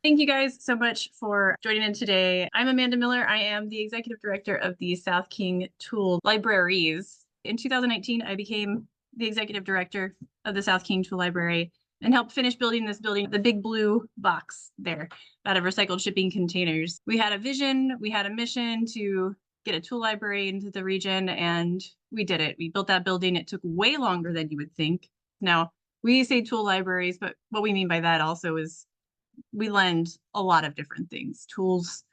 Thank you guys so much for joining in today. I'm Amanda Miller. I am the Executive Director of the South King Tool Libraries. In 2019, I became the Executive Director of the South King Tool Library and helped finish building this building, the big blue box there, out of recycled shipping containers. We had a vision, we had a mission to get a tool library into the region, and we did it. We built that building. It took way longer than you would think. Now, we say tool libraries, but what we mean by that also is we lend a lot of different things. Tools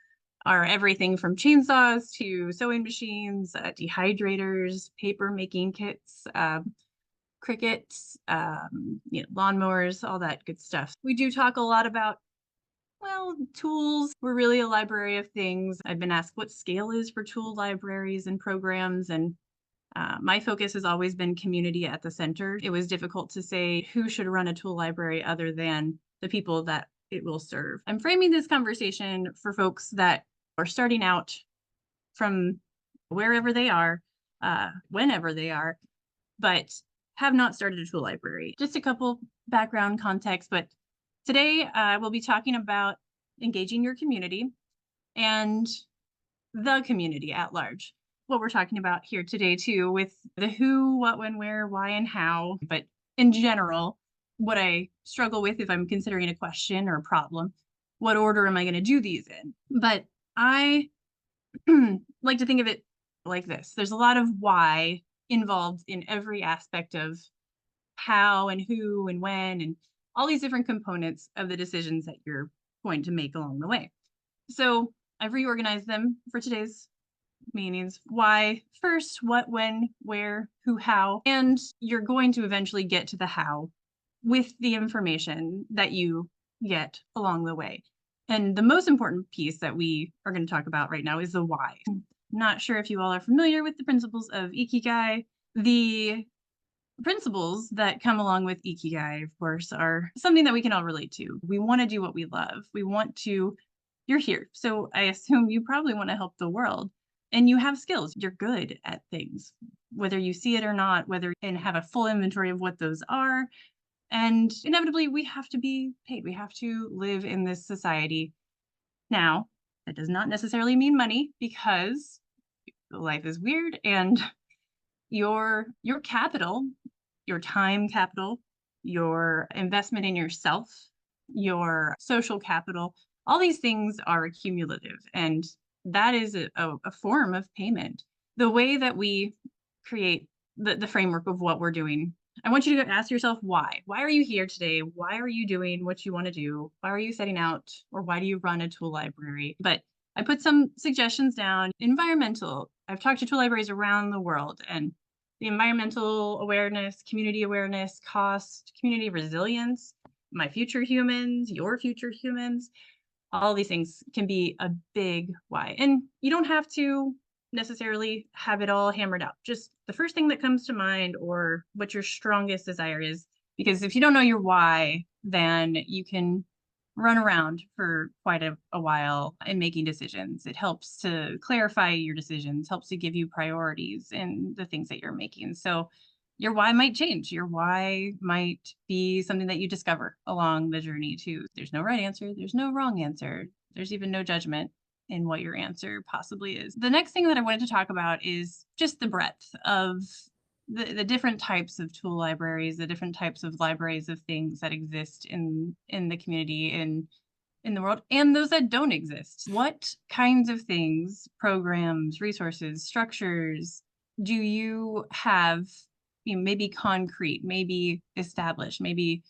are everything from chainsaws to sewing machines, dehydrators, paper making kits, crickets, lawnmowers, all that good stuff. We do talk a lot about, well, tools. We're really a library of things. I've been asked what scale is for tool libraries and programs, and my focus has always been community at the center. It was difficult to say who should run a tool library other than the people that it will serve. I'm framing this conversation for folks that are starting out from wherever they are, whenever they are, but have not started a tool library. Just a couple background context, but today we'll be talking about engaging your community and the community at large. What we're talking about here today too, with the who, what, when, where, why, and how, but in general, what I struggle with if I'm considering a question or a problem, what order am I going to do these in? But I like to think of it like this. There's a lot of why involved in every aspect of how and who and when and all these different components of the decisions that you're going to make along the way. So I've reorganized them for today's meanings. Why first, what, when, where, who, how, and you're going to eventually get to the how with the information that you get along the way. And the most important piece that we are going to talk about right now is the why. Not sure if you all are familiar with the principles of Ikigai. The principles that come along with Ikigai, of course, are something that we can all relate to. We want to do what we love. We want to, you're here. So I assume you probably want to help the world and you have skills. You're good at things, whether you see it or not, and have a full inventory of what those are. And inevitably, we have to be paid. We have to live in this society. Now, that does not necessarily mean money because life is weird and your capital, your time capital, your investment in yourself, your social capital, all these things are cumulative, and that is a form of payment. The way that we create the framework of what we're doing, I want you to ask yourself why. Why are you here today? Why are you doing what you want to do? Why are you setting out, or why do you run a tool library? But I put some suggestions down. Environmental. I've talked to tool libraries around the world, and the environmental awareness, community awareness, cost, community resilience, my future humans, your future humans, all these things can be a big why. And you don't have to necessarily have it all hammered out. Just the first thing that comes to mind or what your strongest desire is. Because if you don't know your why, then you can run around for quite a while in making decisions. It helps to clarify your decisions, helps to give you priorities in the things that you're making. So your why might change. Your why might be something that you discover along the journey too. There's no right answer. There's no wrong answer. There's even no judgment in what your answer possibly is. The next thing that I wanted to talk about is just the breadth of the different types of tool libraries, the different types of libraries of things that exist in the community, in the world, and those that don't exist. What kinds of things, programs, resources, structures do you have, maybe concrete, maybe established, maybe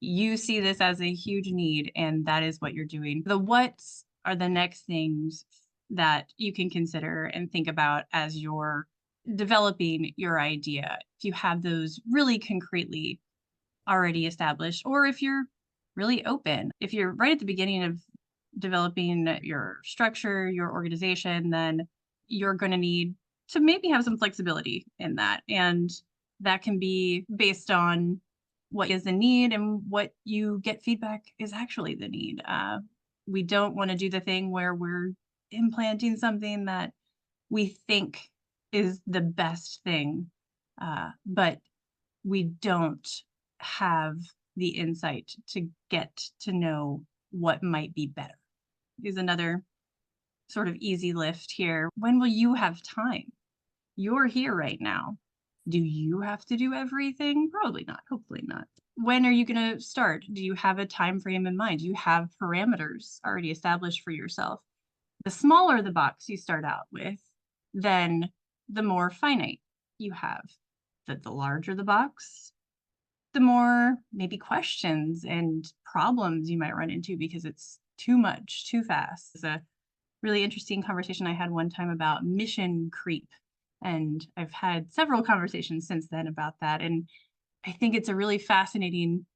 you see this as a huge need and that is what you're doing. The what's are the next things that you can consider and think about as you're developing your idea. If you have those really concretely already established, or if you're really open, if you're right at the beginning of developing your structure, your organization, then you're going to need to maybe have some flexibility in that. And that can be based on what is the need and what you get feedback is actually the need. We don't want to do the thing where we're implanting something that we think is the best thing, but we don't have the insight to get to know what might be better. Is another sort of easy lift here. When will you have time? You're here right now. Do you have to do everything? Probably not. Hopefully not. When are you going to start? Do you have a time frame in mind? Do you have parameters already established for yourself? The smaller the box you start out with, then the more finite you have. The larger the box, the more maybe questions and problems you might run into because it's too much, too fast. It's a really interesting conversation I had one time about mission creep. And I've had several conversations since then about that. And I think it's a really fascinating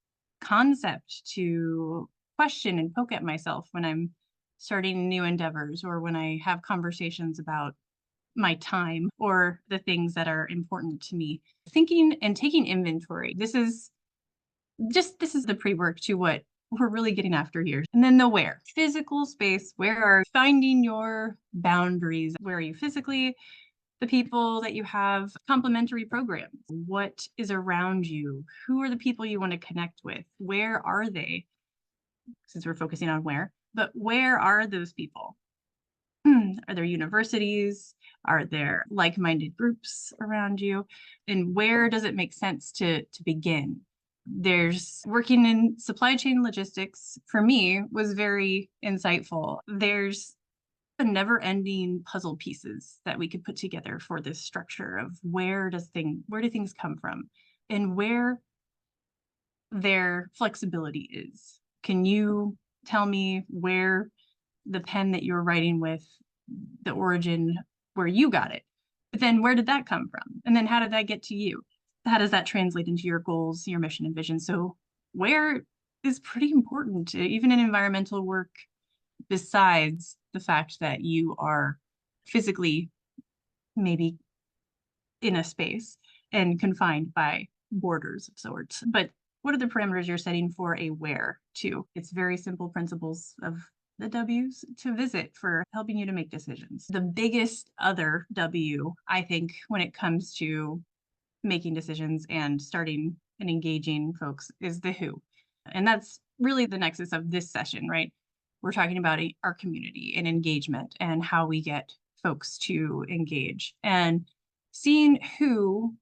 concept to question and poke at myself when I'm starting new endeavors or when I have conversations about my time or the things that are important to me. Thinking and taking inventory. This is the pre-work to what we're really getting after here. And then the where. Physical space. Where are finding your boundaries? Where are you physically? The people that you have, complementary programs. What is around you? Who are the people you want to connect with? Where are they? Since we're focusing on where, but where are those people? Are there universities? Are there like-minded groups around you? And where does it make sense to begin? There's working in supply chain logistics for me was very insightful. There's the never-ending puzzle pieces that we could put together for this structure of where do things come from and where their flexibility is. Can you tell me where the pen that you're writing with, the origin, where you got it? But then where did that come from? And then how did that get to you? How does that translate into your goals, your mission and vision? So where is pretty important, even in environmental work, besides the fact that you are physically maybe in a space and confined by borders of sorts. But what are the parameters you're setting for a where too? It's very simple principles of the W's to visit for helping you to make decisions. The biggest other W, I think, when it comes to making decisions and starting and engaging folks is the who. And that's really the nexus of this session, right? We're talking about our community and engagement and how we get folks to engage and seeing who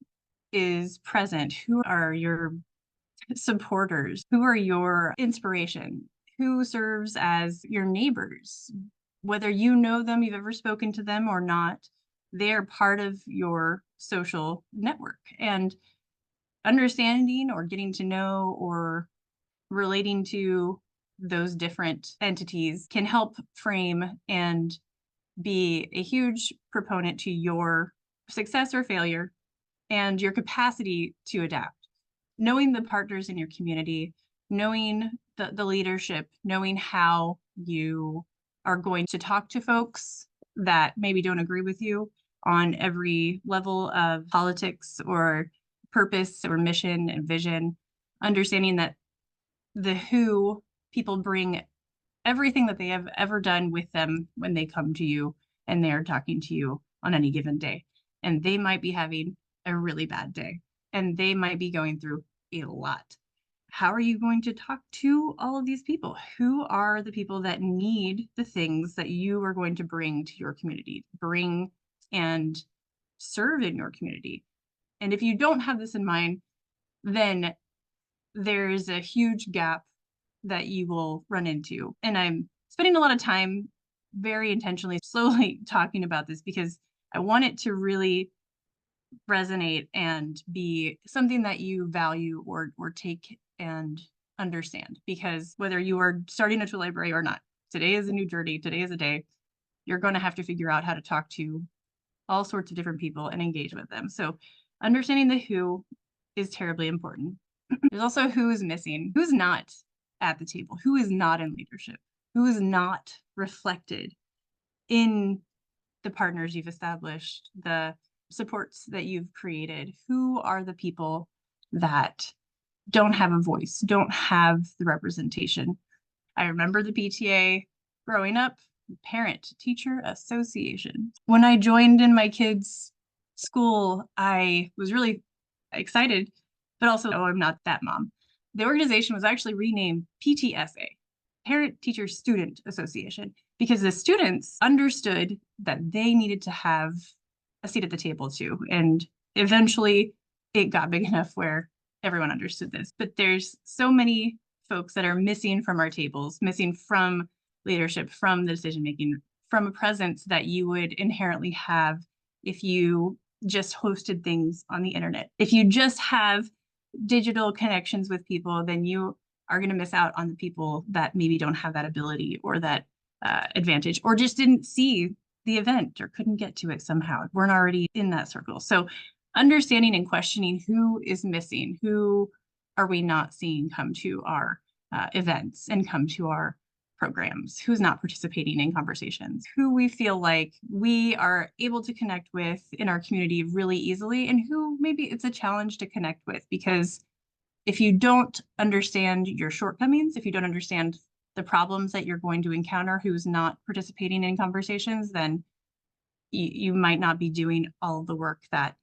is present, who are your supporters, who are your inspiration, who serves as your neighbors, whether you know them, you've ever spoken to them or not, they're part of your social network. And understanding or getting to know or relating to those different entities can help frame and be a huge proponent to your success or failure and your capacity to adapt. Knowing the partners in your community, knowing the leadership, knowing how you are going to talk to folks that maybe don't agree with you on every level of politics or purpose or mission and vision, understanding that the who people bring everything that they have ever done with them when they come to you and they're talking to you on any given day. And they might be having a really bad day and they might be going through a lot. How are you going to talk to all of these people? Who are the people that need the things that you are going to bring to your community, bring and serve in your community? And if you don't have this in mind, then there's a huge gap that you will run into. And I'm spending a lot of time very intentionally, slowly talking about this because I want it to really resonate and be something that you value or take and understand. Because whether you are starting a tool library or not, today is a new journey, today is a day, you're going to have to figure out how to talk to all sorts of different people and engage with them. So understanding the who is terribly important. There's also who is missing, who's not at the table, who is not in leadership, who is not reflected in the partners you've established, the supports that you've created. Who are the people that don't have a voice, don't have the representation? I remember the PTA growing up, Parent Teacher Association. When I joined in my kids' school, I was really excited, but also, oh, I'm not that mom. The organization was actually renamed PTSA, Parent Teacher Student Association, because the students understood that they needed to have a seat at the table too. And eventually it got big enough where everyone understood this. But there's so many folks that are missing from our tables, missing from leadership, from the decision making, from a presence that you would inherently have if you just hosted things on the internet. If you just have digital connections with people, then you are going to miss out on the people that maybe don't have that ability or that advantage, or just didn't see the event or couldn't get to it somehow, weren't already in that circle. So understanding and questioning who is missing, who are we not seeing come to our events and come to our programs, who's not participating in conversations, who we feel like we are able to connect with in our community really easily, and who maybe it's a challenge to connect with. Because if you don't understand your shortcomings, if you don't understand the problems that you're going to encounter who's not participating in conversations, then you might not be doing all the work that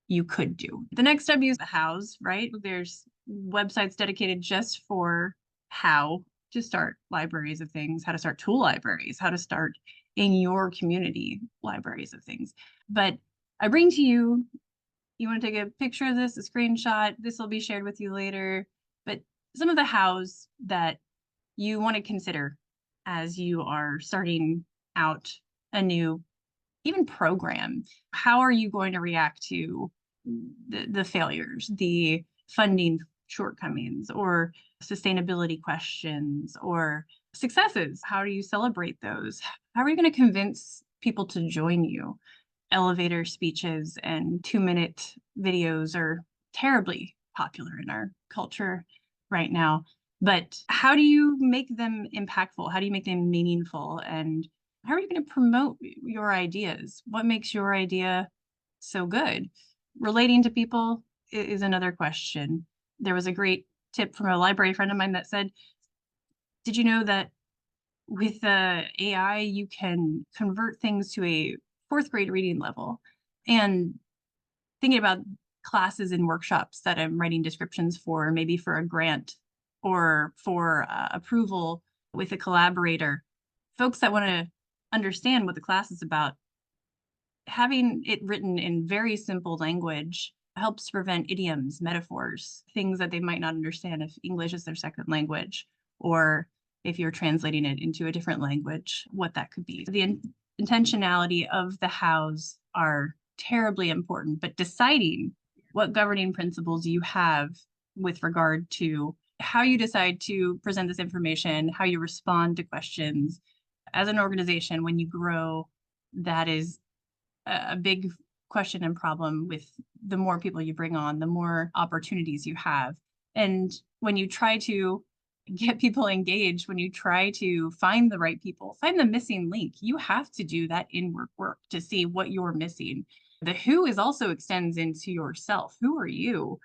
you could do. The next step is the hows, right? There's websites dedicated just for how to start libraries of things, how to start tool libraries, how to start in your community libraries of things. But I bring to you, you want to take a picture of this, a screenshot, this will be shared with you later, but some of the hows that you want to consider as you are starting out a new even program. How are you going to react to the failures, the funding shortcomings, or sustainability questions, or successes? How do you celebrate those? How are you going to convince people to join you? Elevator speeches and 2-minute videos are terribly popular in our culture right now. But how do you make them impactful? How do you make them meaningful? And how are you going to promote your ideas? What makes your idea so good? Relating to people is another question. There was a great tip from a library friend of mine that said, did you know that with AI, you can convert things to a 4th grade reading level? And thinking about classes and workshops that I'm writing descriptions for, maybe for a grant or for approval with a collaborator, folks that want to understand what the class is about, having it written in very simple language helps to prevent idioms, metaphors, things that they might not understand if English is their second language, or if you're translating it into a different language, what that could be. The intentionality of the hows are terribly important, but deciding what governing principles you have with regard to how you decide to present this information, how you respond to questions as an organization when you grow, that is a big question and problem. With the more people you bring on, the more opportunities you have. And when you try to get people engaged, when you try to find the right people, find the missing link, you have to do that inward work to see what you're missing. The who is also extends into yourself. Who are you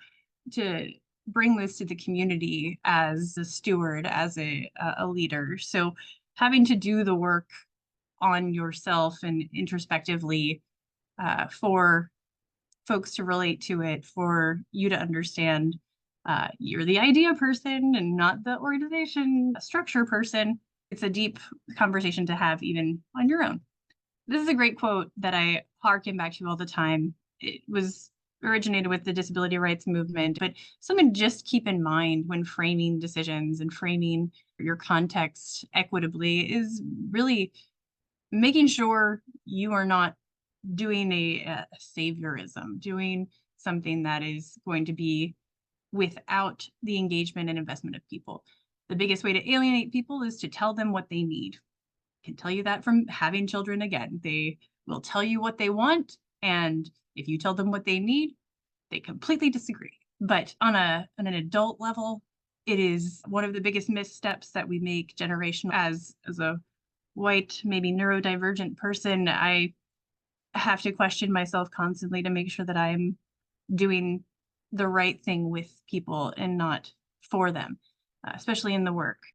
to bring this to the community as a steward, as a leader? So having to do the work on yourself and introspectively for folks to relate to it, for you to understand you're the idea person and not the organization structure person. It's a deep conversation to have even on your own. This is a great quote that I harken back to all the time. It was originated with the disability rights movement, but something to just keep in mind when framing decisions and framing your context equitably is really making sure you are not doing a saviorism, doing something that is going to be without the engagement and investment of people. The biggest way to alienate people is to tell them what they need. I can tell you that from having children again. They will tell you what they want, and if you tell them what they need, they completely disagree. But on an adult level, it is one of the biggest missteps that we make generational. As a white, maybe neurodivergent person, I have to question myself constantly to make sure that I'm doing the right thing with people and not for them, especially in the work.